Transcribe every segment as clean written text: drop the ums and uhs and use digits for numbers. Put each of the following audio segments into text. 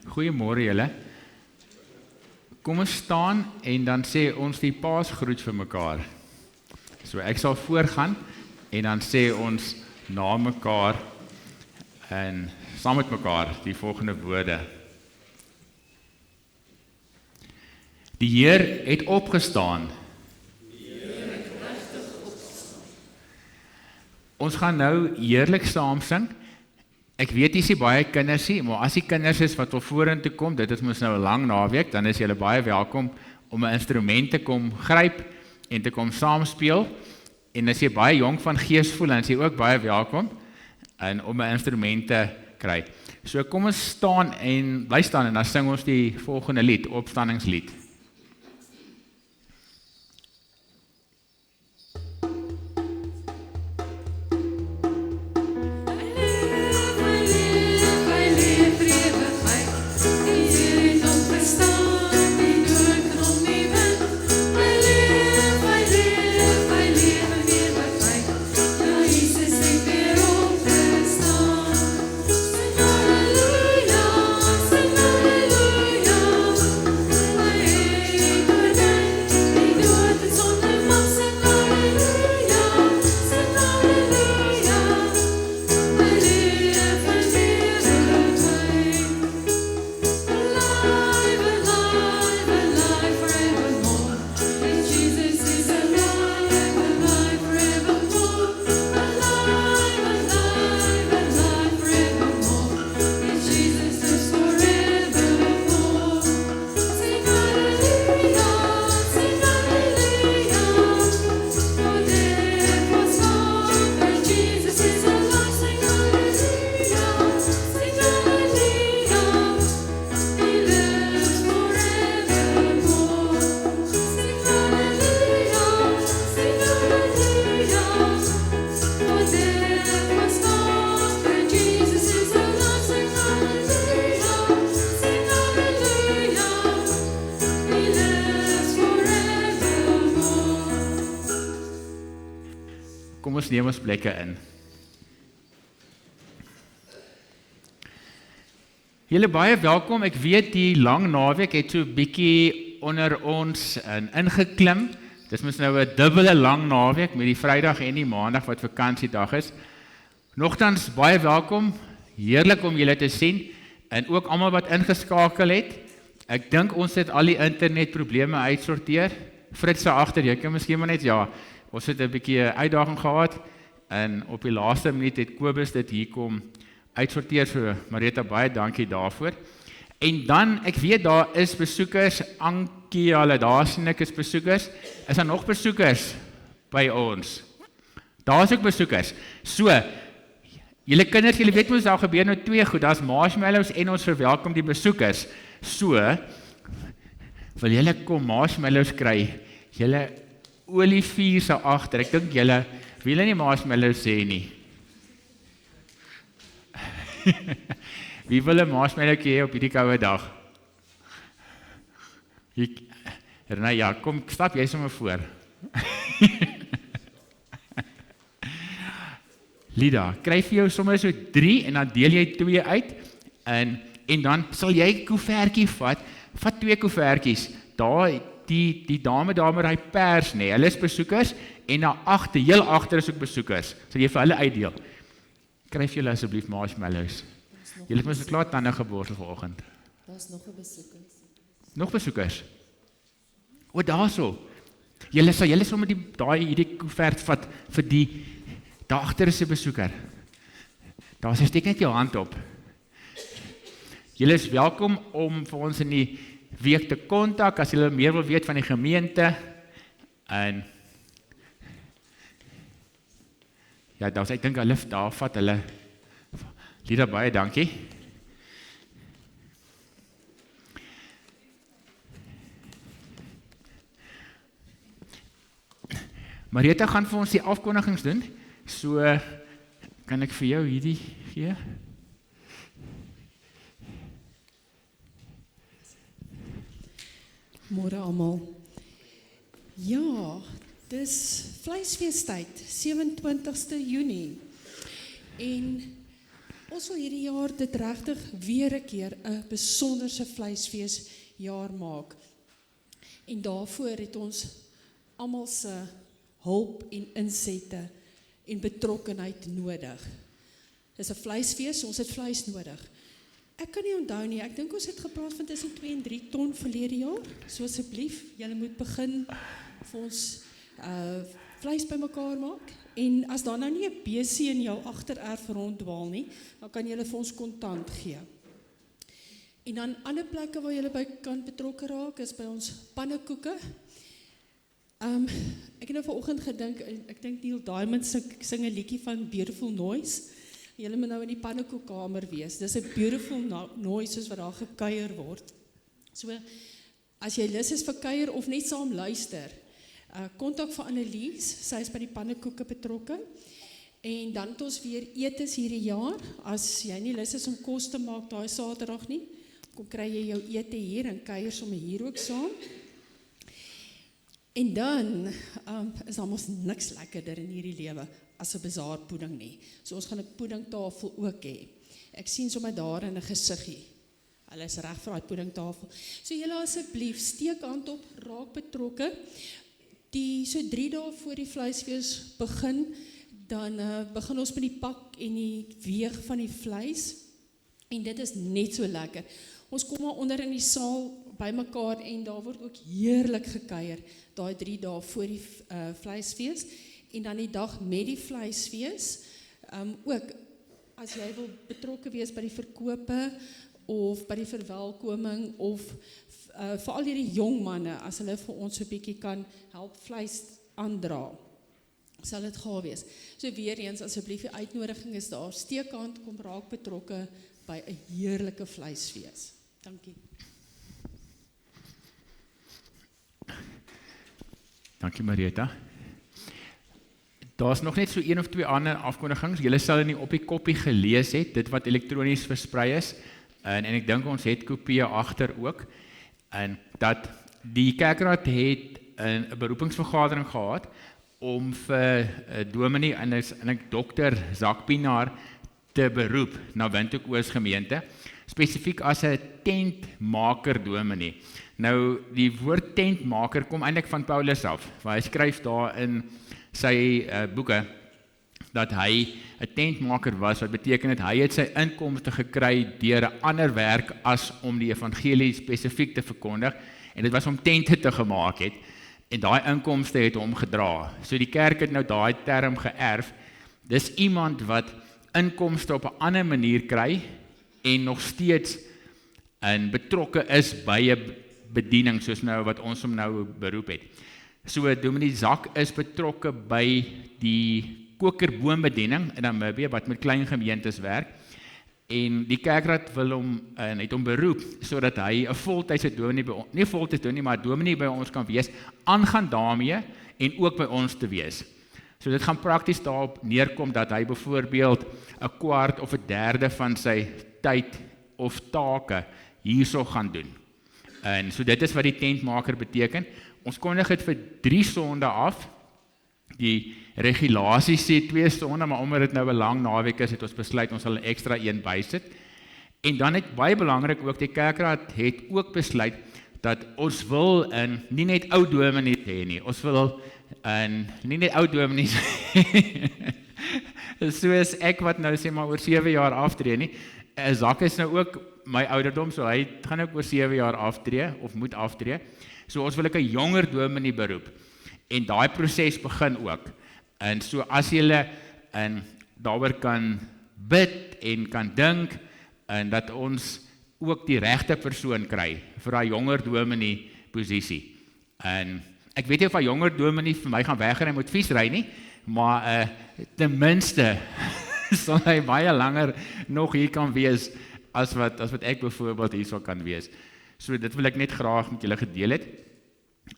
Goeiemôre julle. Kom ons staan en dan sê ons die paasgroet vir mekaar. So ek sal voorgaan en dan sê ons na mekaar en saam met mekaar die volgende woorde. Die Heer het opgestaan. Ons gaan nou heerlik saam sing. Ek weet hier is baie kinders hier, maar as die kinders is wat wil vorentoe kom, dit is mos nou 'n lang naweek, dan is julle baie welkom om 'n instrument te kom gryp en te kom saam speel. En as jy baie jonk van gees voel, dan is jy ook baie welkom om 'n instrument te kry. So kom ons staan en bly staan en dan sing ons die volgende lied, opstandingslied. Kom ons neem ons plekke in. Julle baie welkom, ek weet die lang naweek het so 'n bietjie onder ons ingeklim. Dis mos nou 'n dubbele lang naweek met die Vrydag en die Maandag wat vakansiedag is. Nogtans baie welkom, heerlik om julle te sien en ook almal wat ingeskakel het. Ek dink ons het al die internetprobleme uitsorteer. Frits se agter, jy kan miskien maar net ja. Ons het 'n bietjie uitdaging gehad en op die laaste minuut het Kobus dit hier kom uitsorteer. So Marita, baie dankie daarvoor. En dan, ek weet daar is besoekers, Ankie, hulle daar sien ek is besoekers. Is daar nog besoekers by ons? Daar is ook besoekers. So, julle kinders, julle weet mos daar gebeur nou twee goed, daar's marshmallows en ons verwelkom die besoekers. So, wil julle kom marshmallows kry? Julle Olivier se agter, ek dink julle wil nie marshmallows sê nie. Wie wil 'n marshmallow hê op hierdie koue dag? Renai, ja, kom, stap jy sommer voor. Lida, kry vir jou sommer so 3 en dan deel jy 2 uit en dan sal jy 'n koevertjie vat 2 koevertjies. Daar die dame daar met daai pers nê, hulle is besoekers en na agter, heel agter is ook besoekers. So jy vir hulle uitdeel. Kry vir julle asseblief marshmallows. Julle het mos klaar tande geborsel vanoggend. Daar's nog 'n besoekers. Nog besoekers? O, daarso. Julle sommer hierdie koevert vat vir die daar agter is 'n besoeker. Daar steek net jou hand op. Julle is welkom om vir ons in die week te kontak as julle meer wil weet van die gemeente. En ja, ek dink hulle daar vat hulle. Lida, baie dankie. Marita gaan vir ons die afkondigings doen. So kan ek vir jou hierdie gee. Môre almal. Ja, dis vleisfeestyd, 27ste Junie. En Ons wil hierdie jaar dit regtig weer 'n keer 'n besonderse vleisfeesjaar maak. En daarvoor het ons almal se hulp en insette en betrokkenheid nodig. Dis 'n vleisfees, ons het vleis nodig. Ek kan nie onthou nie, ek dink ons het gepraat van tussen 2 en 3 ton verlede jaar. So asseblief, julle moet begin vir ons vleis bymekaar maak. En as daar nou nie 'n besie in jou agtererf ronddwaal nie, dan kan julle vir ons kontant gee. En dan ander plekke waar julle by kan betrokke raak, is by ons pannekoeke. Ek het nou vanoggend gedink, ek dink Neil Diamond sing 'n liedjie van Beautiful Noise. Julle moet nou in die pannekoekkamer wees. Dis 'n beautiful noise soos wat daar gekuier word. So, as jy lus is vir kuier of net saam luister, kontak vir Annelies, sy is by die pannekoeke betrokke. En dan het ons weer etes hierdie jaar. As jy nie lus is om kos te maak daai Saterdag nie, kom kry jy jou ete hier en kuier sommer hier ook saam. En dan is daar mos niks lekkerder in hierdie lewe as 'n bazaarpudding nie. So ons gaan 'n puddingtafel ook hê. Ek sien sommer daar in 'n gesiggie. Hulle is reg vir daai puddingtafel. So julle asseblief steek hand op, raak betrokke. So 3 dae voor die vleisfees begin, dan begin ons met die pak en die weeg van die vleis. En dit is net so lekker. Ons kom maar onder in die saal bymekaar en daar word ook heerlik gekuier, daai 3 dae voor die vleisfees. En dan die dag met die vleisfees, ook as jy wil betrokke wees by die verkope of by die verwelkoming of veral hierdie jong manne, as hulle vir ons so 'n bietjie kan help vleis aandra, sal dit gaaf wees. So weer eens, asseblief die uitnodiging is daar, steek hand, kom raak betrokke by 'n heerlike vleisfees. Dankie. Dankie Marieta. Daar's nog net so 1 of 2 ander afkondigings. Julle sal nie op die koppie gelees het, dit wat elektronies versprei is. En ek dink ons het kopieë agter ook. En dat die kerkraad het 'n beroepingsvergadering gehad om vir dominee en ek dokter Zak Pinaar te beroep na Windhoek Oos gemeente, spesifiek as 'n tentmaker dominee. Nou die woord tentmaker kom eintlik van Paulus af, waar hy skryf daar in sy boeke dat hy 'n tentmaker was, wat beteken het hy het sy inkomste gekry deur 'n ander werk as om die evangelie spesifiek te verkondig, en dit was om tente te gemaak het, en daai inkomste het hom gedra. So die kerk het nou daai term geërf. Dis iemand wat inkomste op 'n ander manier kry en nog steeds betrokke is by 'n bediening soos nou wat ons hom nou beroep het. So dominee Zak is betrokke by die kokerboombediening in Namibië wat met klein gemeentes werk, en die kerkraad wil hom het hom beroep sodat hy 'n voltydse dominee nie voltyds dominee maar dominee by ons kan wees, aangaan daarmee en ook by ons te wees. So dit gaan prakties daarop neerkom dat hy byvoorbeeld 'n kwart of 'n derde van sy tyd of take hierso gaan doen. En so dit is wat die tentmaker beteken. Ons kondig dit vir 3 sonde af. Die regulasie sê 2 sonde, maar omdat dit nou 'n lang naweek is, het ons besluit ons sal 'n ekstra een bysit. En dan het baie belangrik ook die kerkraad het ook besluit dat ons wil nie net ou dominees hê nie. Ons wil nie net ou dominees soos ek wat nou sê maar oor 7 jaar aftree nie. Zak is nou ook my ouderdom, so hy gaan ook oor 7 jaar aftree of moet aftree. So ons wil 'n jonger dominee beroep. En daai proses begin ook. En so as julle daaroor kan bid en kan dink en dat ons ook die regte persoon kry vir daai jonger dominee posisie. En ek weet nie of 'n jonger dominee vir my gaan wegry met fietsry nie, maar ten minste sal hy baie langer nog hier kan wees as wat ek byvoorbeeld hier sal kan wees. So dit wil ek net graag met julle gedeel het.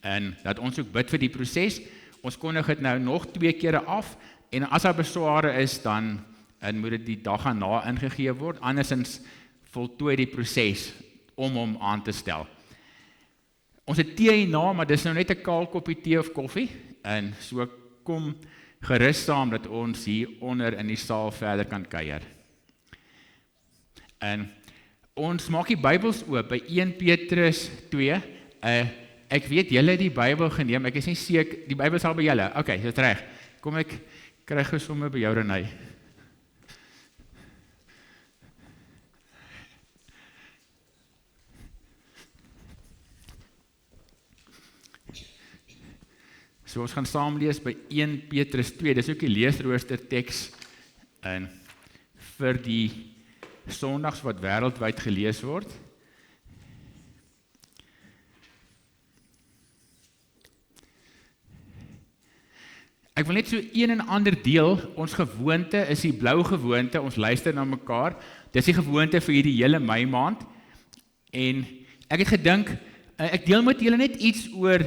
En dat ons ook bid vir die proses. Ons kondig dit nou nog 2 kere af, en as daar besware is, dan moet dit die dag daarna ingegee word, andersins voltooi die proses om hom aan te stel. Ons het tee hierna, maar dis nou net 'n kaal koppie tee of koffie, en so kom gerus saam dat ons hier onder in die saal verder kan kuier. En ons maak die Bybels oop by 1 Petrus 2. Ek weet julle het die Bybel geneem, ek is nie seker, die Bybel is al by julle. Okay, dit reg. Kom ek kry gou sommer by jou Renay. So ons gaan saam lees by 1 Petrus 2, dis ook die leesrooster teks vir die Sondags wat wêreldwyd gelees word. Ek wil net so een en ander deel, ons gewoonte is die blou gewoonte, ons luister na mekaar, dis die gewoonte vir hierdie hele Mei maand, en ek het gedink, ek deel met julle net iets oor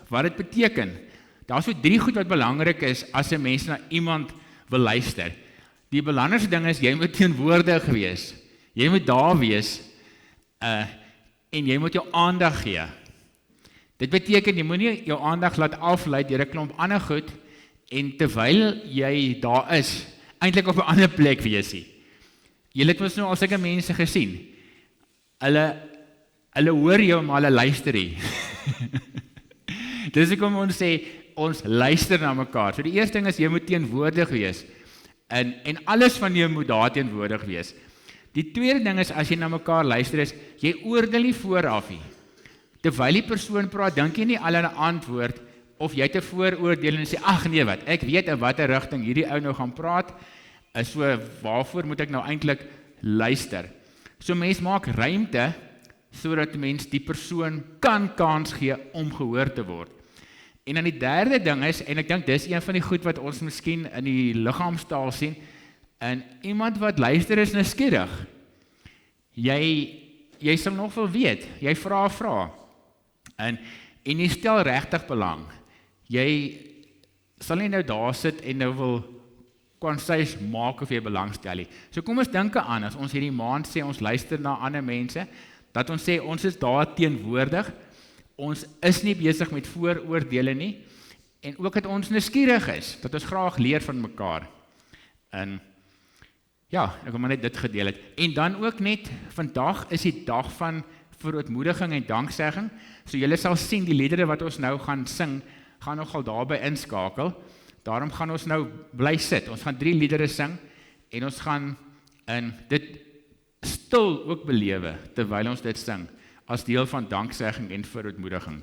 wat dit beteken. Daar is so 3 goed wat belangrik is, as 'n mens na iemand wil luister. Die belangrikste ding is, jy moet teenwoordig wees, jy moet daar wees, en jy moet jou aandag gee. Dit beteken, jy moet nie jou aandag laat aflei deur 'n klomp ander goed, en terwyl jy daar is, eintlik op 'n ander plek wees nie. Julle het mos nou al sulke mense gesien. Hulle hoor jou, maar hulle luister nie. Dis hoekom ons sê, ons luister na mekaar. So die eerste ding is, jy moet teenwoordig wees. En alles van jou moet daar teenwoordig wees. Die tweede ding is, as jy na mekaar luister is, jy oordeel nie vooraf nie. Terwyl die persoon praat, dink jy nie al aan 'n antwoord, of jy te vooroordeel en sê, ag nee wat, ek weet in watter rigting hierdie ou nou gaan praat, so waarvoor moet ek nou eintlik luister? So mens maak ruimte, sodat mens die persoon kan kans gee om gehoor te word. En dan die derde ding is, en ek dink dis een van die goed wat ons miskien in die liggaamstaal sien, en iemand wat luister is nuuskierig. Jy sal nog wel weet, jy vra, en jy stel regtig belang. Jy sal nie nou daar sit en nou wil konseis maak of jy belangstel nie. So kom ons dink aan, as ons hierdie maand sê, ons luister na ander mense, dat ons sê, ons is daar teenwoordig, ons is nie besig met vooroordele nie, en ook dat ons nuuskierig is, dat ons graag leer van mekaar. En ja, ek wil maar net dit gedeel het. En dan ook net, vandag is die dag van verootmoediging en danksegging, so julle sal sien, die liedere wat ons nou gaan sing, gaan nogal daarby inskakel, daarom gaan ons nou bly sit, ons gaan 3 liedere sing, en ons gaan dit stil ook belewe, terwyl ons dit sing, as deel van danksegging en verootmoediging.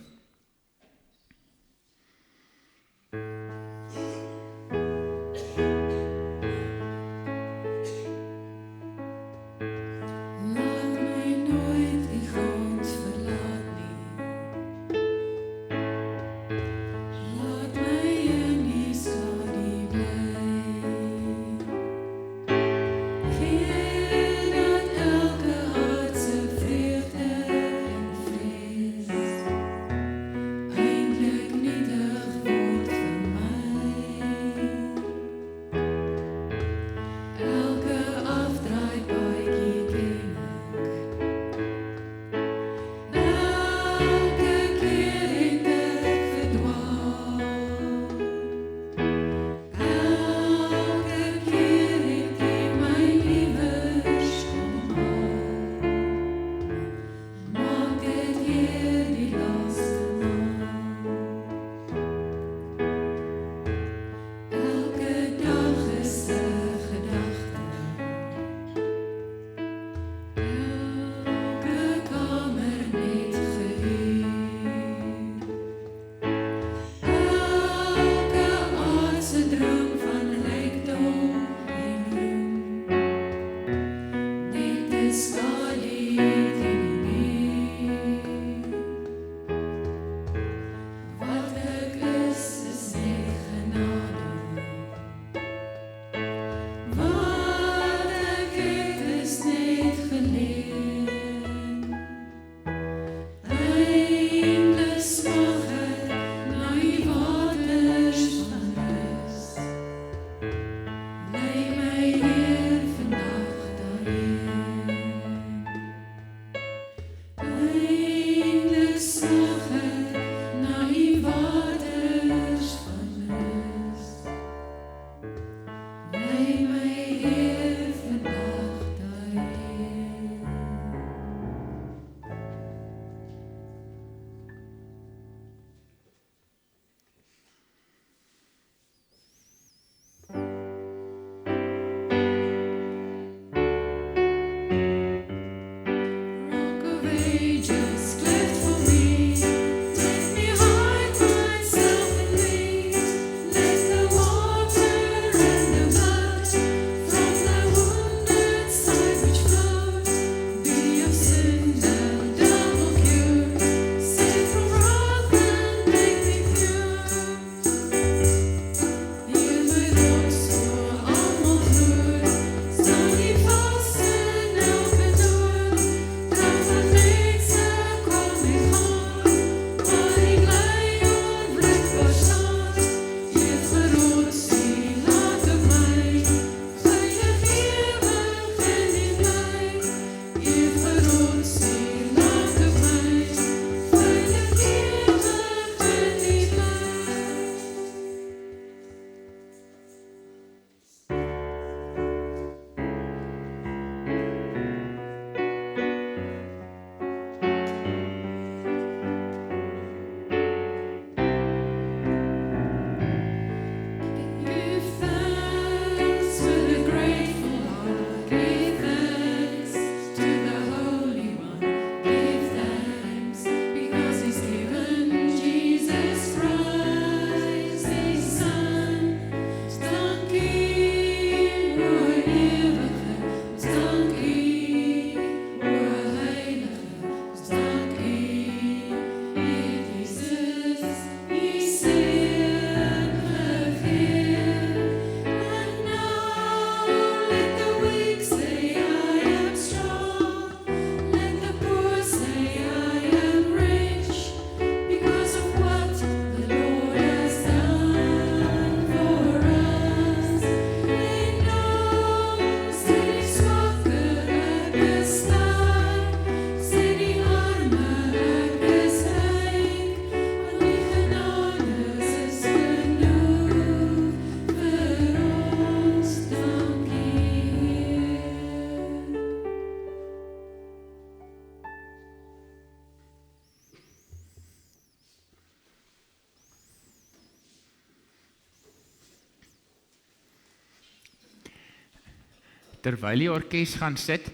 terwyl die orkes gaan sit,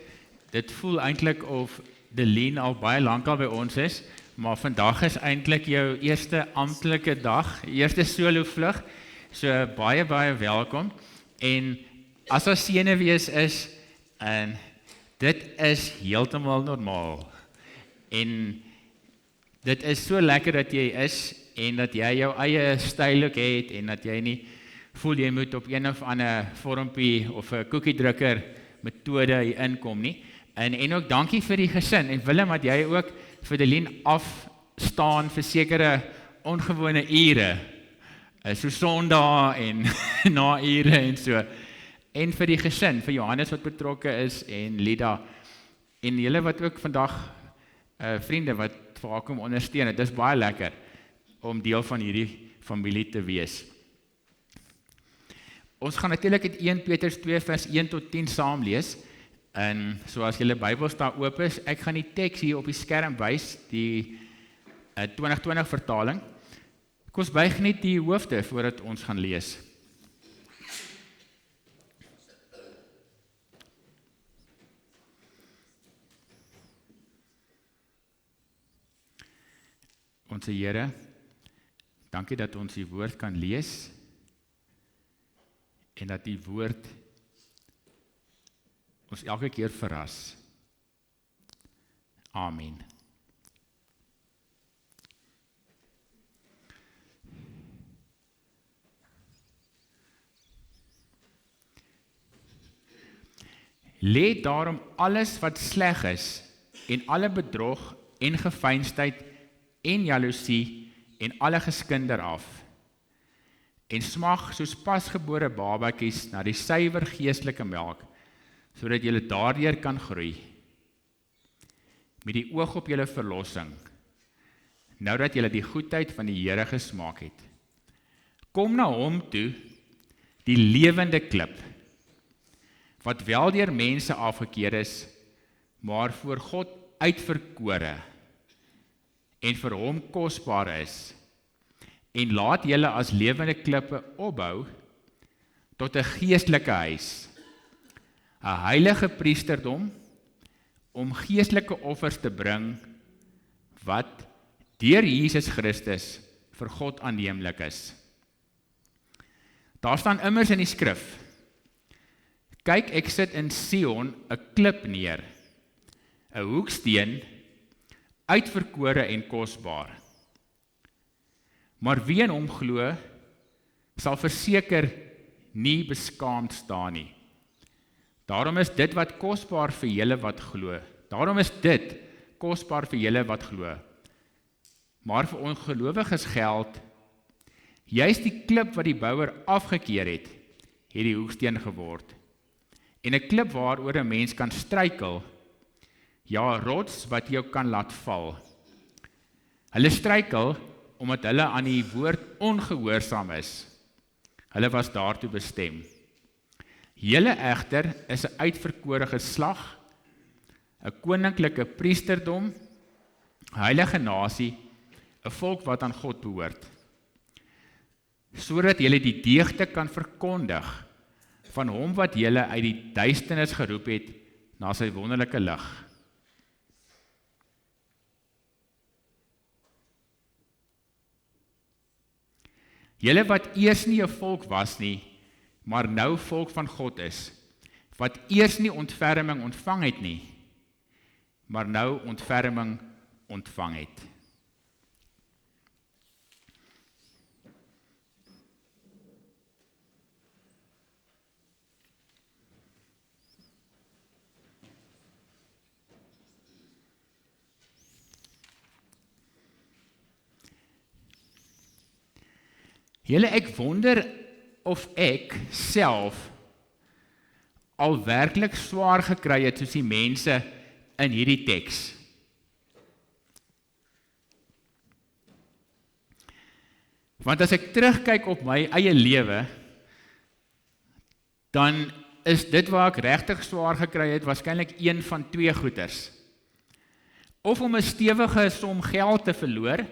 dit voel eintlik of Deline al baie lank al by ons is, maar vandag is eintlik jou eerste amptelike dag, eerste solo vlug, so baie welkom, en as daar senuwees is, en dit is heeltemal normaal, en dit is so lekker dat jy is, en dat jy jou eie styl ook het, en dat jy nie voel jy moet op een of ander vormpie of 'n koekiedrukker metode hier inkom nie. En ook dankie vir die gesin, en Willem, dat jy ook vir Deline afstaan vir sekere ongewone ure, so Sondag en na ure en so, en vir die gesin, vir Johannes wat betrokke is, en Lida, en julle wat ook vandag vriende wat vir haar kom ondersteun, dit is baie lekker om deel van hierdie familie te wees. Ons gaan natuurlik in 1 Petrus 2 vers 1 tot 10 saam lees, en so as julle Bybels daar oop is, ek gaan die teks hier op die skerm wys, die 2020 vertaling. Kom ons buig net die hoofde voordat ons gaan lees. Onse Here, dankie dat ons die woord kan lees, en dat die woord ons elke keer verras. Amen. Lê daarom alles wat sleg is, en alle bedrog, en geveinsdheid, en jaloesie, en alle geskinder af, en smag soos pasgebore babatjies na die suiwer geestelike melk, sodat julle daardeur kan groei, met die oog op julle verlossing, nou dat julle die goedheid van die Here gesmaak het. Kom na hom toe, die lewende klip, wat wel deur mense afgekeer is, maar voor God uitverkore, en vir hom kosbaar is, en laat julle as lewende klippe opbou, tot 'n geestelike huis, 'n heilige priesterdom, om geestelike offers te bring, wat deur Jesus Christus vir God aanneemlik is. Daar staan immers in die skrif, kyk, ek sit in Sion 'n klip neer, 'n hoeksteen, uitverkore en kosbaar. Maar wie in hom glo, sal verseker nie beskaamd staan nie. Daarom is dit wat kosbaar vir julle wat glo. Daarom is dit kosbaar vir julle wat glo. Maar vir ongelowiges geld, juist die klip wat die bouer afgekeer het die hoeksteen geword. En 'n klip waaroor 'n mens kan struikel, ja, rots wat jou kan laat val. Hulle struikel omdat hulle aan die woord ongehoorsaam is. Hulle was daartoe bestem. Julle egter is 'n uitverkore geslag, 'n koninklike priesterdom, 'n heilige nasie, 'n volk wat aan God behoort, sodat julle die deugde kan verkondig van hom wat julle uit die duisternis geroep het na sy wonderlike lig. Julle wat eers nie 'n volk was nie, maar nou volk van God is, wat eers nie ontferming ontvang het nie, maar nou ontferming ontvang het. Julle, ek wonder of ek self al werklik swaar gekry het soos die mense in hierdie teks. Want as ek terugkyk op my eie lewe, dan is dit waar ek regtig swaar gekry het, waarskynlik een van 2 goeters. Of om 'n stewige som geld te verloor,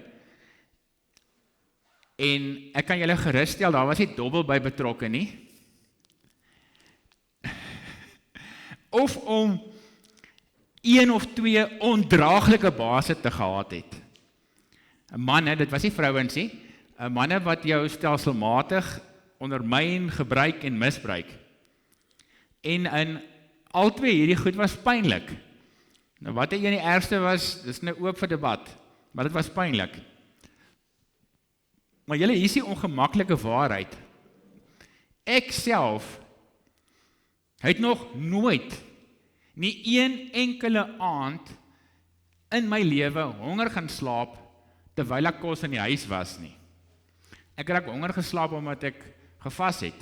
en ek kan julle gerusstel, daar was nie dobbel by betrokke nie. of om 1 of 2 ondraaglike baase te gehad het. 'n Man, dit was nie vrouens nie, 'n manne wat jou stelselmatig ondermyn, gebruik en misbruik. En in al twee hierdie goed was pynlik. Nou wat die ergste was, dis nou oop vir debat, maar dit was pynlik. Maar julle, hier is die ongemaklike waarheid. Ek self het nog nooit, nie een enkele aand in my lewe honger gaan slaap, terwyl ek kos in die huis was nie. Ek het honger geslaap omdat ek gevas het.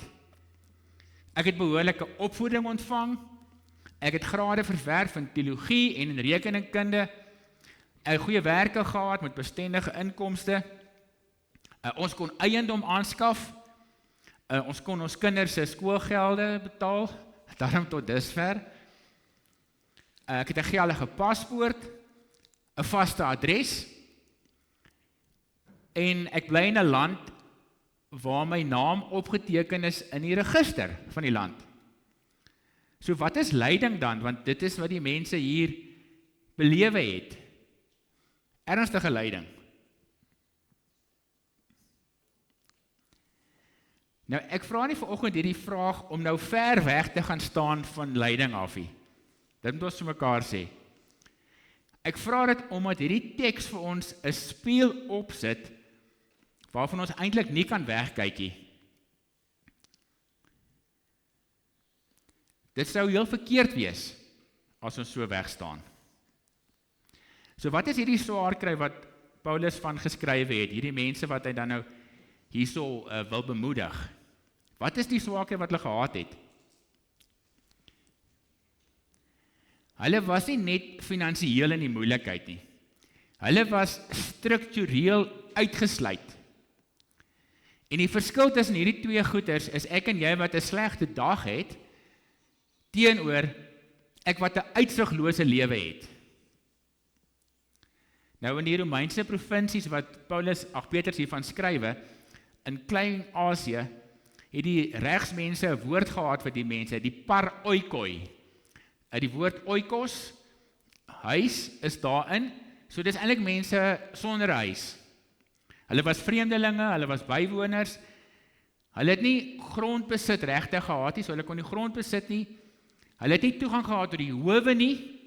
Ek het behoorlike opvoeding ontvang, ek het grade verwerf in teologie en in rekeningkunde, ek goeie werke gehad met bestendige inkomste, ons kon eiendom aanskaf, ons kon ons kinders se skoolgelde betaal, daarom tot dusver. Ek het 'n geldige paspoort, 'n vaste adres, en ek bly in 'n land waar my naam opgeteken is in die register van die land. So wat is lyding dan? Want dit is wat die mense hier belewe het. Ernstige lyding. Nou, ek vra nie vanoggend hierdie vraag om nou ver weg te gaan staan van lyding af nie. Dit moet ons vir mekaar sê. Ek vra dit omdat hierdie teks vir ons 'n spieël opsit waarvan ons eintlik nie kan wegkyk nie. Dit sou heel verkeerd wees as ons so wegstaan. So wat is hierdie swaar kry wat Paulus van geskrywe het, hierdie mense wat hy dan nou hierso wil bemoedig? Wat is die swaarkry wat hulle gehad het? Hulle was nie net finansiëel in die moeilikheid nie. Hulle was struktureel uitgesluit. En die verskil tussen hierdie twee goeters is ek en jy wat 'n slegte dag het, teenoor ek wat 'n uitsiglose lewe het. Nou in die Romeinse provinsies wat Petrus hiervan skrywe, in Klein-Asië, het die regsmense 'n woord gehad vir die mense, die paroikoi. Die woord oikos, huis, is daarin, so dis eintlik mense sonder huis. Hulle was vreemdelinge, hulle was bywoners, hulle het nie grondbesit regte gehad nie, so hulle kon nie grond besit nie, hulle het nie toegang gehad tot die howe nie,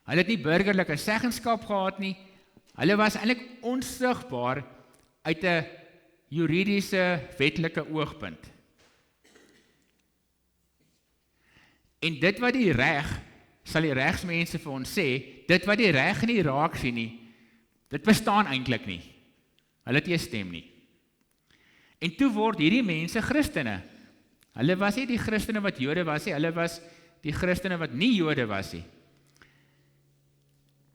hulle het nie burgerlike seggenskap gehad nie, hulle was eintlik onsigbaar uit 'n juridiese wetlike oogpunt. En dit wat die reg, sal die regsmense vir ons sê, dit wat die reg nie raak sien nie, dit bestaan eintlik nie. Hulle het nie 'n stem nie. En toe word hierdie mense Christene. Hulle was nie die Christene wat Jode was nie, hulle was die Christene wat nie Jode was nie.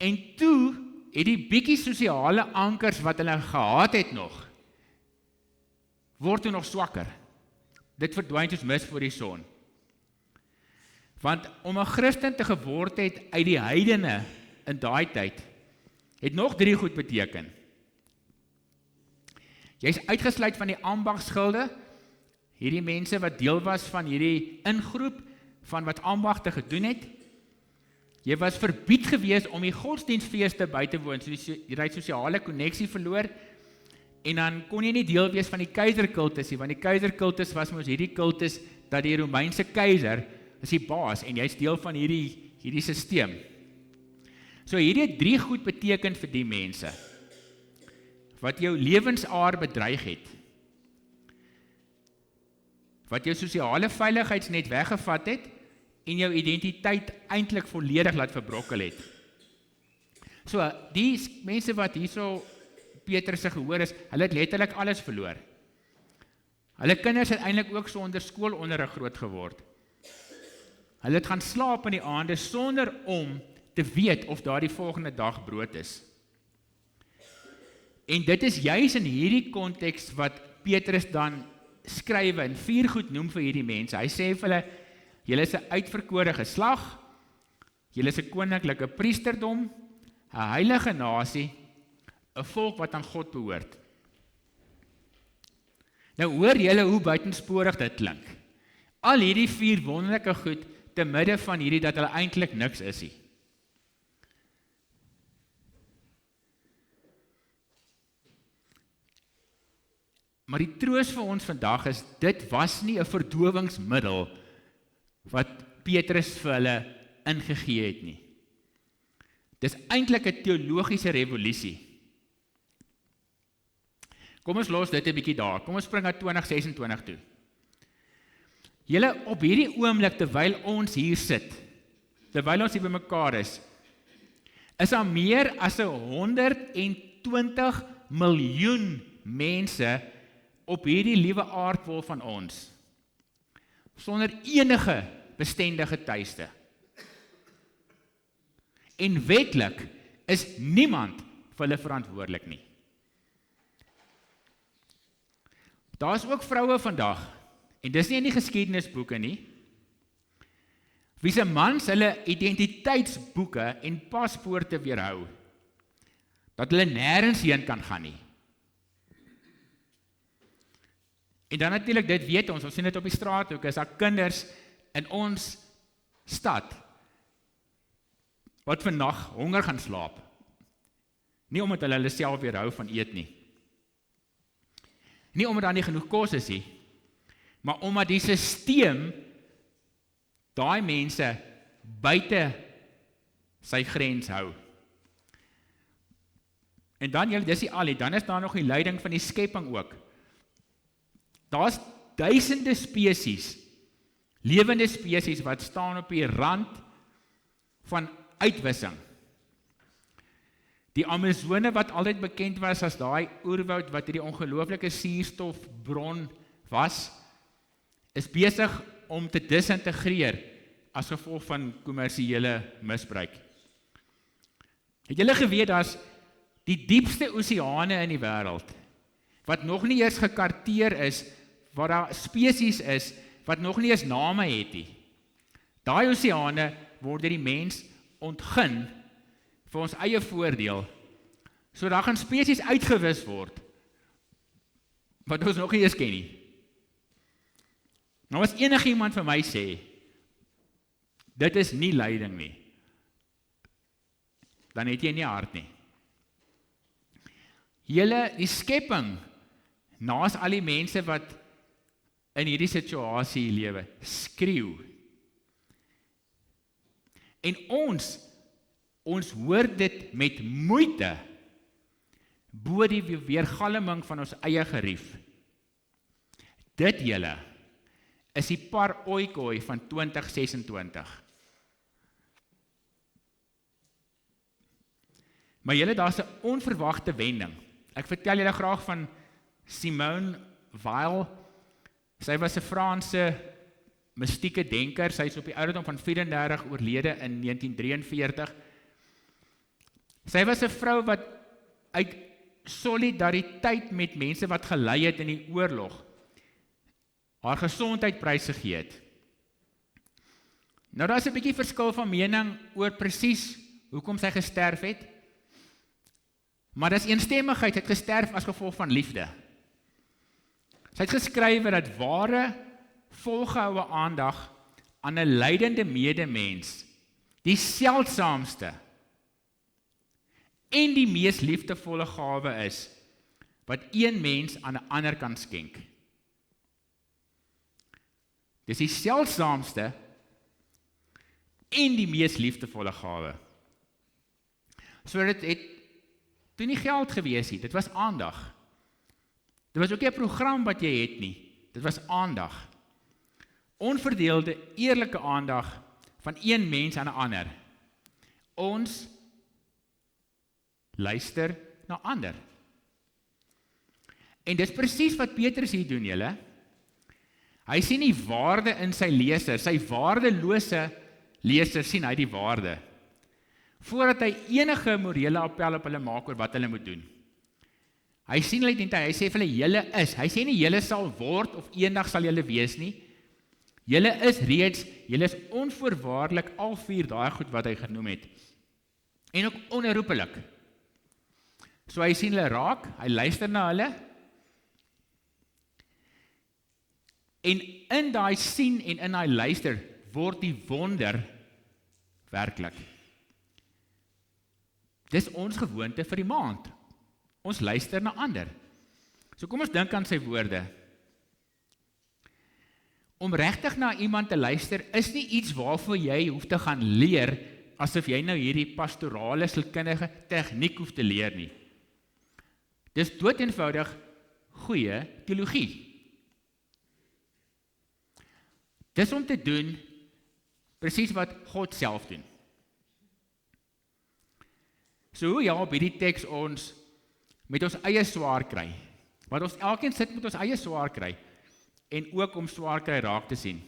En toe het die bietjie sosiale ankers wat hulle gehad het nog, word toe nog swakker. Dit verdwyn soos mis voor die son. Want om 'n Christen te geword het uit die heidene in daai tyd, het nog 3 goed beteken. Jy is uitgesluit van die ambagsgilde, hierdie mense wat deel was van hierdie ingroep van wat ambagte gedoen het. Jy was verbied gewees om die godsdienstfeeste by te woon, so jy het sosiale koneksie verloor, en dan kon jy nie deel wees van die keiserkultus nie, want die keiserkultus was mos hierdie kultus dat die Romeinse keiser is die baas, en jy is deel van hierdie sisteem. So hierdie het 3 goed beteken vir die mense, wat jou lewensaar bedreig het, wat jou sosiale veiligheidsnet weggevat het, en jou identiteit eintlik volledig laat verbrokkel het. So, die mense wat hierso Petrus se gehoor is, hulle het letterlik alles verloor. Hulle kinders het eintlik ook sonder skoolonderrig groot geword. Hulle het gaan slaap in die aande sonder om te weet of daar die volgende dag brood is. En dit is juis in hierdie konteks wat Petrus dan skrywe en 4 goed noem vir hierdie mense. Hy sê vir hulle, julle is 'n uitverkore geslag, julle is 'n koninklike priesterdom, 'n heilige nasie, 'n volk wat aan God behoort. Nou hoor julle hoe buitensporig dit klink. Al hierdie 4 wonderlike goed te midde van hierdie dat hulle eintlik niks is nie. Maar die troos vir ons vandag is, dit was nie 'n verdowingsmiddel wat Petrus vir hulle ingegee het nie. Dis eintlik 'n teologiese revolusie. Kom ons los dit 'n bietjie daar. Kom ons spring na 2026 toe. Julle, op hierdie oomblik, terwyl ons hier sit, terwyl ons hier bymekaar is daar meer as 120 miljoen mense op hierdie liewe aardbol van ons, sonder enige bestendige tuiste. En wetlik is niemand vir hulle verantwoordelik nie. Daar is ook vroue vandag, en dis nie in die geskiedenisboeke nie, wie se mans hulle identiteitsboeke en paspoorte weerhou, dat hulle nêrens heen kan gaan nie. En dan natuurlik, dit weet ons sien dit op die straathoeke, is daar kinders in ons stad, wat vannag honger gaan slaap. Nie omdat hulle self weerhou van eet nie. Nie omdat daar nie genoeg kos is nie, maar omdat die sisteem daai mense buite sy grens hou. En dan, dis nie al, dan is daar nog die leiding van die skepping ook. Daar's duisende spesies, lewende spesies wat staan op die rand van uitwissing. Die Amazone wat altyd bekend was as daai oerwoud wat hierdie ongelooflike suurstofbron was, is besig om te disintegreer as gevolg van kommersiële misbruik. Het julle geweet daar's die diepste oseane in die wêreld wat nog nie eers gekarteer is, waar daar spesies is wat nog nie eens name het nie. Daai oseane word deur die mens ontgin vir ons eie voordeel, so daar gaan spesies uitgewis word wat ons nog nie eens ken nie. Nou as enigiemand vir my sê, dit is nie lyding nie, dan het jy nie hart nie. Julle, die skepping, naas al die mense wat in hierdie situasie lewe, skreeu. En ons hoor dit met moeite, bo die weergalming van ons eie gerief. Dit julle, is die par oikoi van 2026. Maar julle, daar's 'n onverwagte wending. Ek vertel julle graag van Simone Weil. Sy was 'n Franse mystieke denker. Sy is op die ouderdom van 34 oorlede in 1943. Sy was 'n vrou wat uit solidariteit met mense wat gelei het in die oorlog, haar gesondheid prysgegee het. Nou, daar is 'n bietjie verskil van mening oor presies hoekom sy gesterf het, maar dis eensstemmigheid, het gesterf as gevolg van liefde. Sy het geskrywe dat ware, volgehoue aandag aan 'n lydende medemens die seldsaamste en die mees liefdevolle gawe is wat een mens aan 'n ander kan skenk. Dis die seldsaamste en die mees liefdevolle gawe. So dit het toe nie geld gewees nie, dit was aandag. Dit was ook nie 'n program wat jy het nie, dit was aandag. Onverdeelde, eerlike aandag van een mens aan 'n ander. Ons luister na ander. En dis presies wat Petrus hier doen, julle. Hy sien die waarde in sy leser, sy waardelose leser sien hy die waarde, voordat hy enige morele appel op hulle maak oor wat hulle moet doen. Hy sien hulle identiteit, hy sê vir hulle, julle is, hy sê nie julle sal word of eendag sal julle wees nie, julle is reeds, julle is onvoorwaardelik al 4 daai goed wat hy genoem het, en ook onherroepelik. So hy sien hulle raak, hy luister na hulle, en in daai sien en in daai luister, word die wonder werklik. Dis ons gewoonte vir die maand. Ons luister na ander. So kom ons dink aan sy woorde. Om regtig na iemand te luister is nie iets waarvoor jy hoef te gaan leer, asof jy nou hierdie pastorale sielkundige tegniek hoef te leer nie. Dis dood eenvoudig goeie teologie. Dis om te doen presies wat God self doen. So hoe help hierdie teks ons met ons eie swaar kry? Want ons elkeen sit met ons eie swaar kry en ook om swaar kry raak te sien.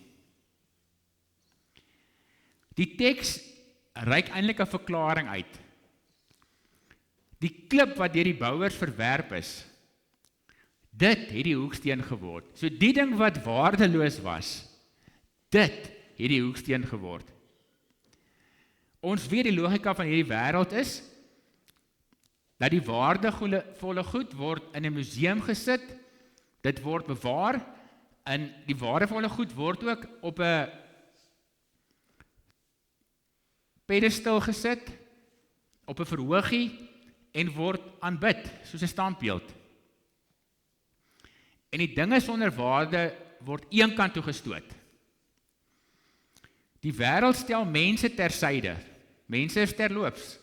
Die teks reik eintlik 'n verklaring uit. Die klip wat deur die bouers verwerp is, dit het die hoeksteen geword. So die ding wat waardeloos was, dit het die hoeksteen geword. Ons weet die logika van hierdie wêreld is, dat die waardevolle goed word in 'n museum gesit, dit word bewaar, en die waardevolle goed word ook op 'n pedestal gesit, op 'n verhoogie, en word aanbid, soos 'n standbeeld. En die dinge sonder waarde word eenkant toe gestoot. Die wêreld stel mense tersyde. Mense is terloops.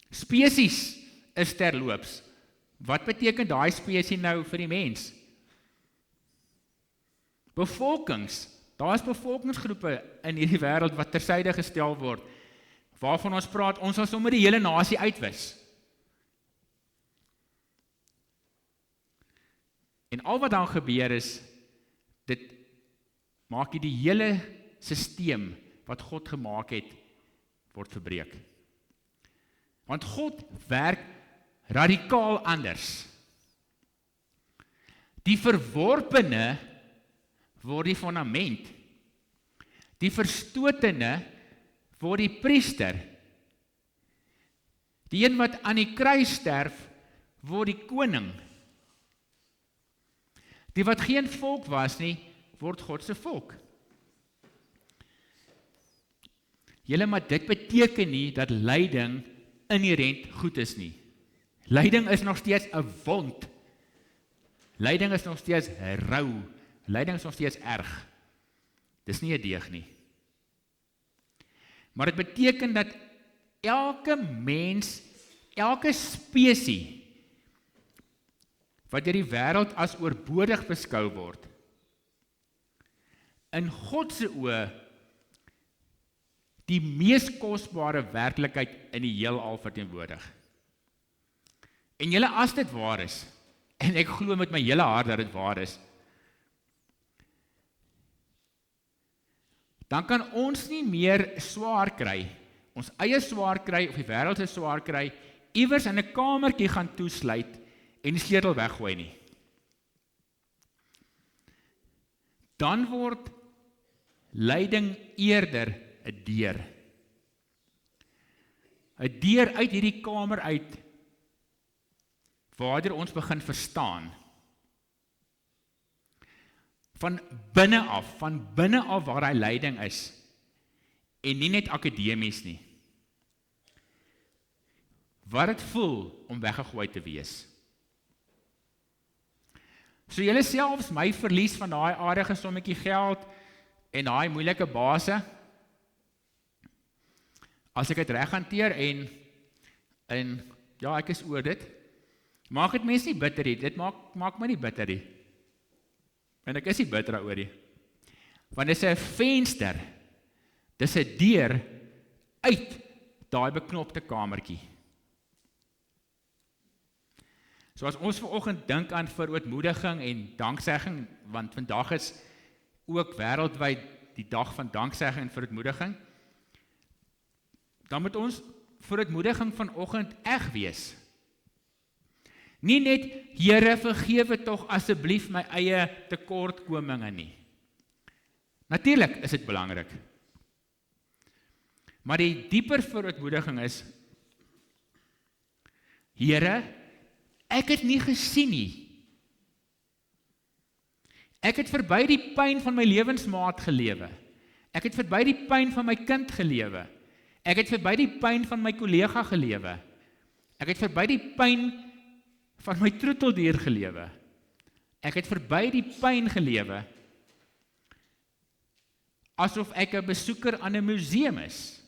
Spesies is terloops. Wat beteken daai spesie nou vir die mens? Bevolkings. Daar is bevolkingsgroepe in hierdie wêreld wat tersyde gestel word. Waarvan ons praat, ons sal sommer die hele nasie uitwis. En al wat dan gebeur is, dit maak die hele sisteem wat God gemaak het, word verbreek. Want God werk radikaal anders. Die verworpene word die fundament. Die verstotene word die priester. Die een wat aan die kruis sterf, word die koning. Die wat geen volk was nie, word God se volk. Julle, maar dit beteken nie dat lyding inherent goed is nie. Lyding is nog steeds 'n wond. Lyding is nog steeds rou. Lyding is nog steeds erg. Dis nie 'n deeg nie. Maar dit beteken dat elke mens, elke spesie wat deur die wêreld as oorbodig beskou word, in God se oë die mees kosbare werklikheid in die heelal verteenwoordig. En julle, as dit waar is, en ek glo met my hele hart dat dit waar is, dan kan ons nie meer swaar kry, ons eie swaar kry, of die wêreld se swaar kry, iewers in 'n kamertjie gaan toesluit, en die sleutel weggooi nie. Dan word lyding eerder 'n deur. 'n Deur uit hierdie kamer uit, waardeur ons begin verstaan. Van binne af waar hy lyding is, en nie net akademies nie. Wat dit voel om weggegooi te wees. So julle selfs my verlies van daai aardige sommetjie geld en daai moeilike base, as ek dit reg hanteer en ja, ek is oor dit, maak dit mens nie bitter nie, dit maak my nie bitter nie. En ek is nie bitter oor nie. Want dit is 'n venster, dis 'n deur uit daai beknopte kamertjie. So as ons vanoggend dink aan verootmoediging en danksegging, want vandag is ook wêreldwyd die dag van danksegging en verootmoediging, dan moet ons verootmoediging vanoggend eg wees. Nie net, Here, vergewe tog asseblief my eie tekortkominge nie. Natuurlik is dit belangrik. Maar die dieper verootmoediging is, Here, ek het nie gesien nie. Ek het verby die pyn van my lewensmaat gelewe. Ek het verby die pyn van my kind gelewe. Ek het verby die pyn van my kollega gelewe. Ek het verby die pyn van my troeteldier gelewe. Ek het verby die pyn gelewe, asof ek 'n besoeker aan 'n museum is.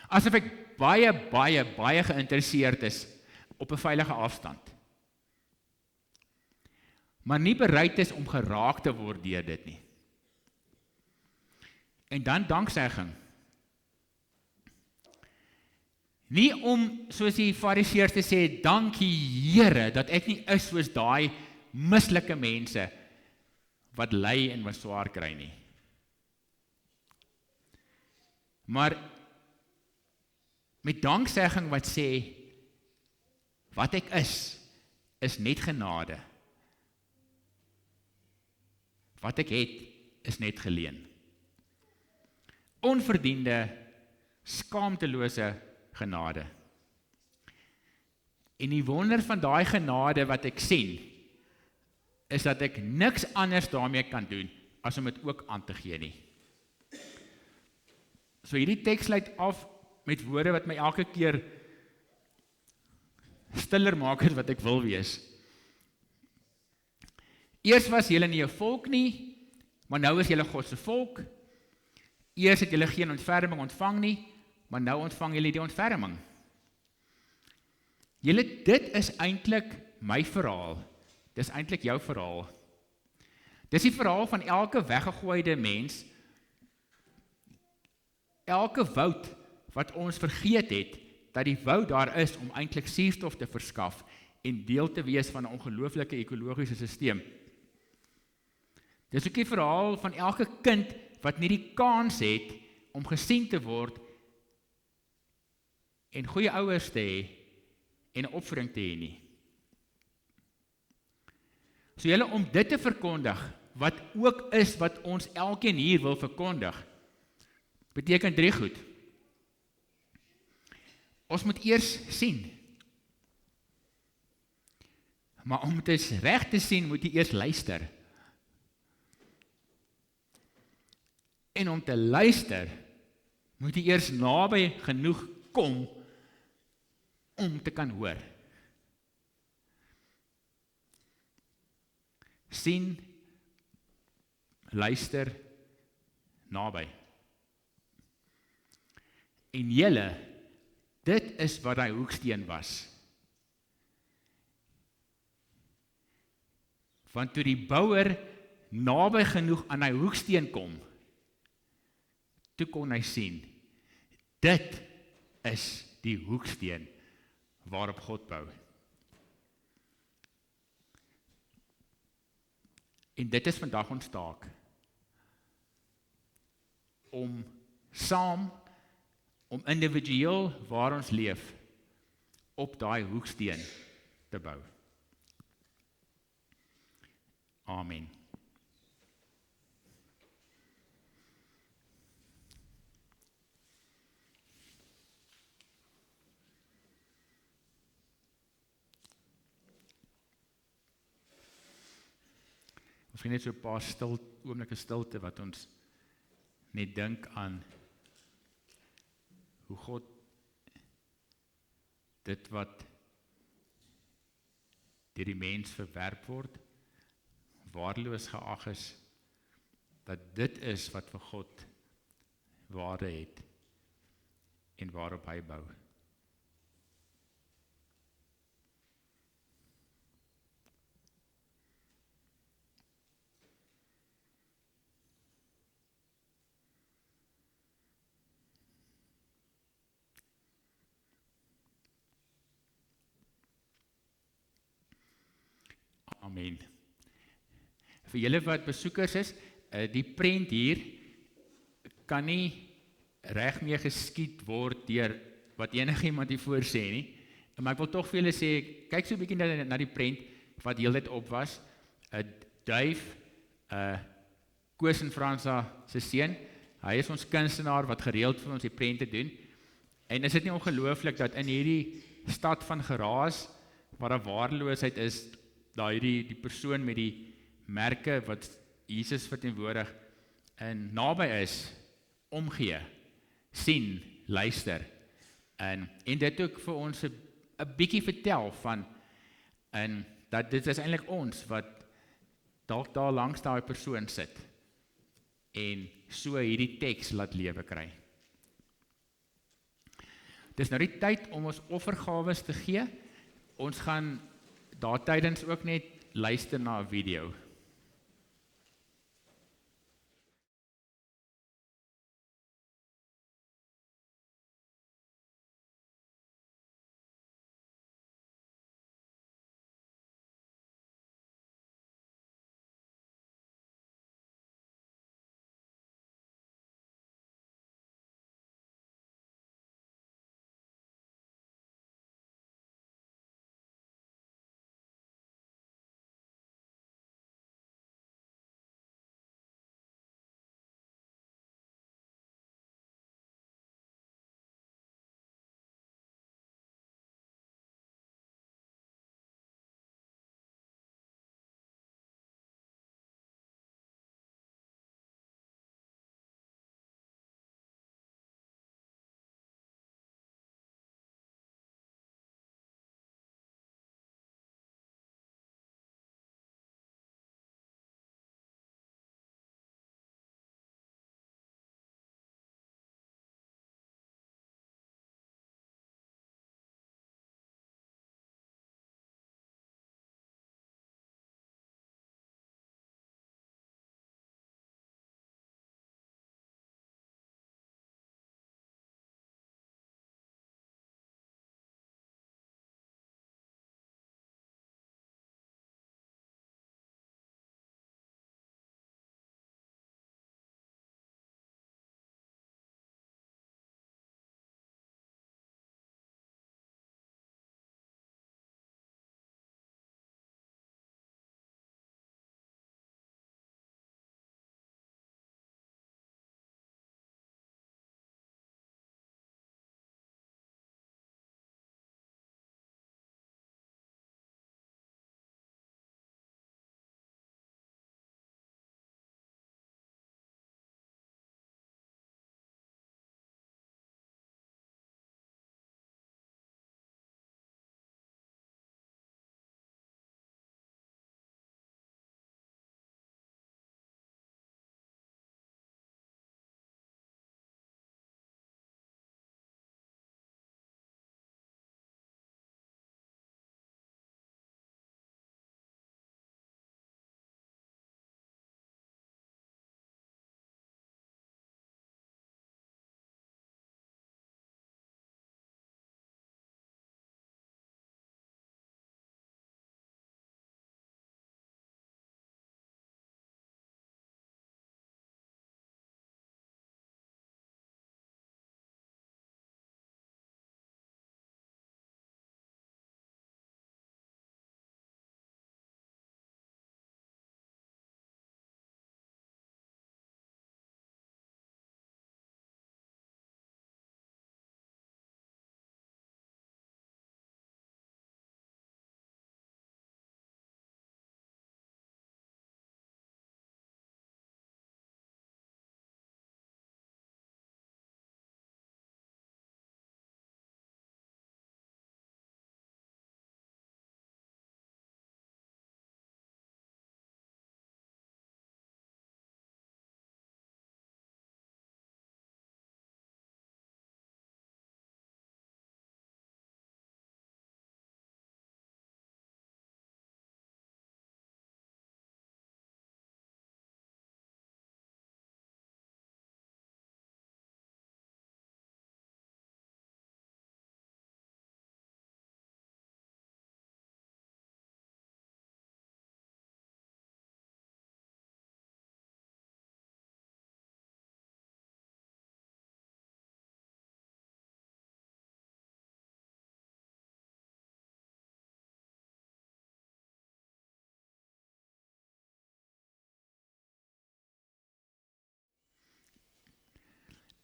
Asof ek baie geïnteresseerd is op 'n veilige afstand. Maar nie bereid is om geraak te word deur dit nie. En dan danksegging. Nie om, soos die Fariseërs te sê, dankie Here, dat ek nie is soos daai mislike mense, wat ly en wat swaar kry nie. Maar, met danksegging wat sê, wat ek is net genade. Wat ek het, is net geleen. Onverdiende, skaamtelose genade. En die wonder van daai genade wat ek sien, is dat ek niks anders daarmee kan doen, as om dit ook aan te gee nie. So hierdie teks sluit af met woorde wat my elke keer stiller maak as wat ek wil wees. Eers was julle nie 'n volk nie, maar nou is julle God se volk. Eers het julle geen ontferming ontvang nie, maar nou ontvang julle die ontferming. Dit is eintlik my verhaal. Dis eintlik jou verhaal. Dis die verhaal van elke weggegooide mens, elke woud wat ons vergeet het, dat die woud daar is om eintlik suurstof te verskaf en deel te wees van 'n ongelooflike ekologiese stelsel. Dis ook die verhaal van elke kind wat nie die kans het om gesien te word en goeie ouers te hê en 'n opvoeding te hê nie. So julle om dit te verkondig, wat ook is wat ons elkeen hier wil verkondig, beteken 3 goed. Ons moet eers sien. Maar om dit reg te sien, moet jy eers luister. En om te luister, moet jy eers naby genoeg kom om te kan hoor. Sien, luister, naby. En julle, dit is wat die hoeksteen was. Want toe die bouer naby genoeg aan die hoeksteen kom, toe kon hy sien, dit is die hoeksteen waarop God bou. En dit is vandag ons taak, om saam, om individueel waar ons leef, op daai hoeksteen te bou. Amen. Ons gaan net so 'n paar oomblikke stilte wat ons net dink aan hoe God dit wat deur die mens verwerp word, waardeloos geag is, dat dit is wat vir God waarde het en waarop hy bou. Amen. Vir julle wat besoekers is, die prent hier kan nie reg mee geskied word deur wat enigiemand hiervoor sê nie. Maar ek wil tog vir julle sê, kyk so 'n bietjie na die prent wat heeltyd op was. Duif, Koos en Fransa se seun, hy is ons kunstenaar wat gereeld vir ons die prente doen. En is dit nie ongelooflik dat in hierdie stad van geraas, waar 'n waardeloosheid is, daai die persoon met die merke wat Jesus verteenwoordig, en naby is, omgee, sien, luister, en dit ook vir ons 'n bietjie vertel van, en dat dit is eintlik ons wat dalk daar langs daai persoon sit, en so hierdie teks laat lewe kry. Dis nou die tyd om ons offergawes te gee. Ons gaan daar tydens ook net luister na 'n video.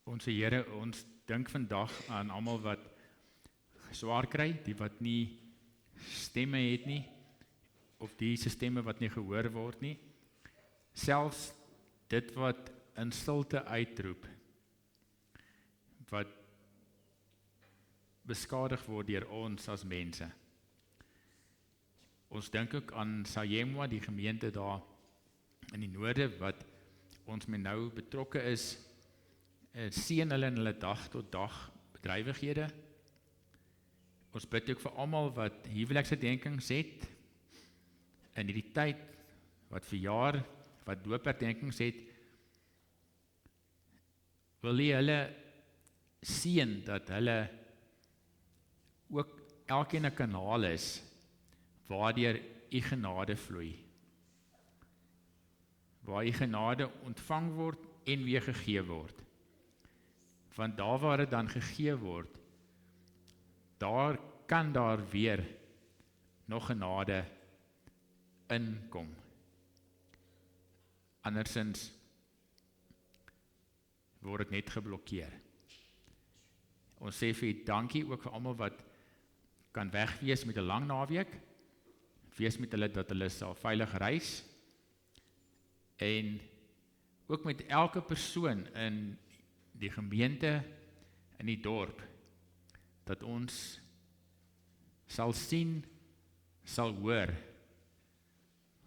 Onse Here, ons dink vandag aan almal wat swaar kry, die wat nie stemme het nie, of die se stemme wat nie gehoor word nie. Selfs dit wat in stilte uitroep, wat beskadig word deur ons as mense. Ons dink ook aan Sayemwa, die gemeente daar in die noorde, wat ons met nou betrokke is, seën hulle in hulle dag tot dag bedrywighede. Ons bid ook vir almal wat huweliksherdenkings het, in hierdie tyd, wat verjaar, wat doopherdenkings het, wil jy hulle seën dat hulle ook elkeen 'n kanaal is, waardeur u genade vloei. Waar u genade ontvang word en weer gegee word. Want daar waar dit dan gegee word, daar kan daar weer nog genade inkom. Andersins word dit net geblokkeer. Ons sê vir u dankie ook vir almal wat kan wegwees met 'n lang naweek, wees met hulle dat hulle sal veilig reis, en ook met elke persoon in die gemeente, in die dorp, dat ons sal sien, sal hoor,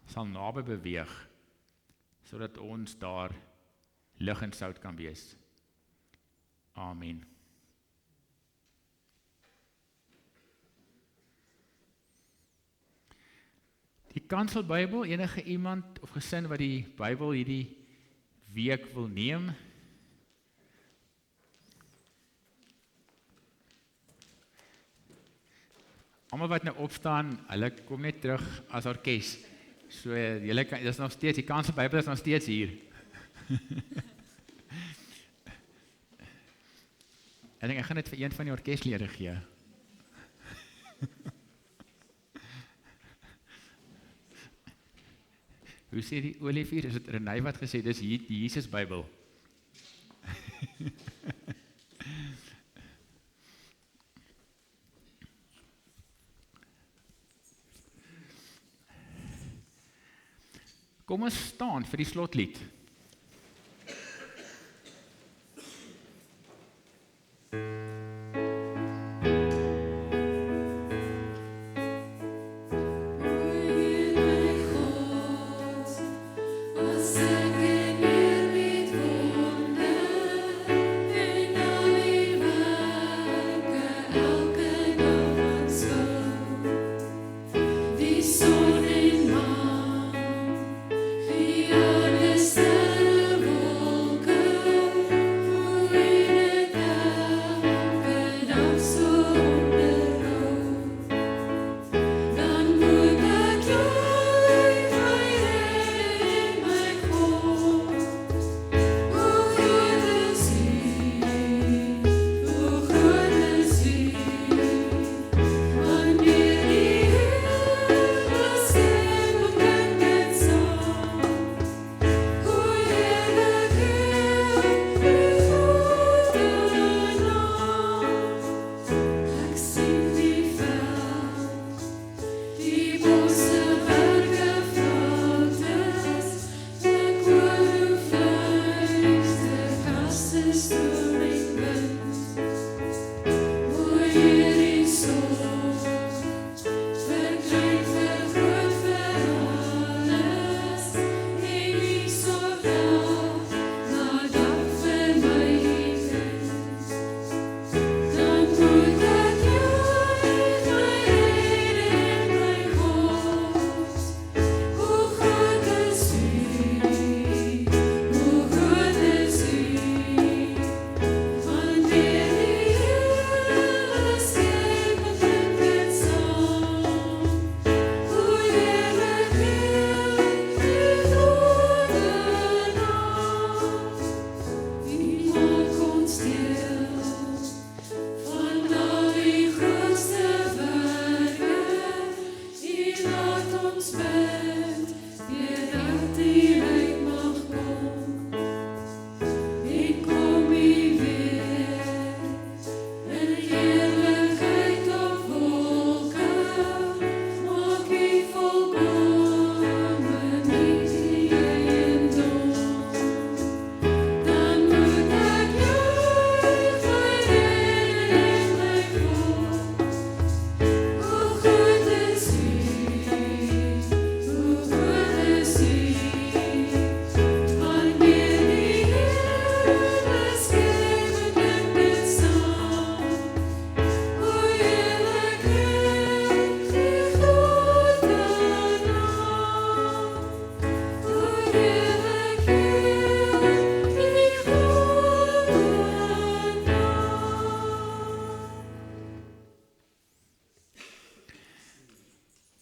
sal naby beweeg, sodat ons daar lig en sout kan wees. Amen. Die Kanselbybel, enige iemand of gesin wat die Bybel hierdie week wil neem, almal wat nou opstaan, hulle kom net terug as orkes. So, julle kan, dis nog steeds, die Kanselbybel is nog steeds hier. Ek gaan dit vir een van die orkeslede gee. Hoe sê die Olivier, is dit Renai wat gesê, dis hier die Jesus Bybel. Kom ons staan vir die slotlied. The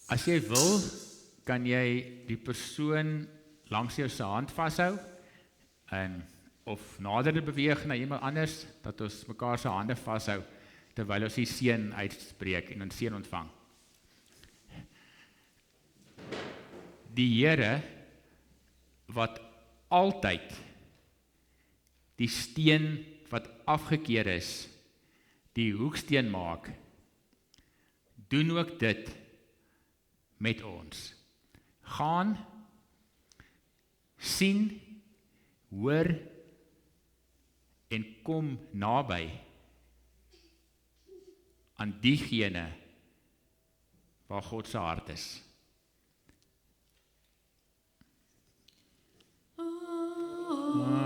As jy wil, kan jy die persoon langs jou se hand vashou en of nader beweeg na iemand anders, dat ons mekaar se hande vashou, terwyl ons die seën uitspreek en ons seën ontvang. Die Here, wat altyd die steen wat afgekeer is, die hoeksteen maak, doen ook dit met ons. Gaan, sien, hoor en kom naby aan diegene waar God se hart is. Amen.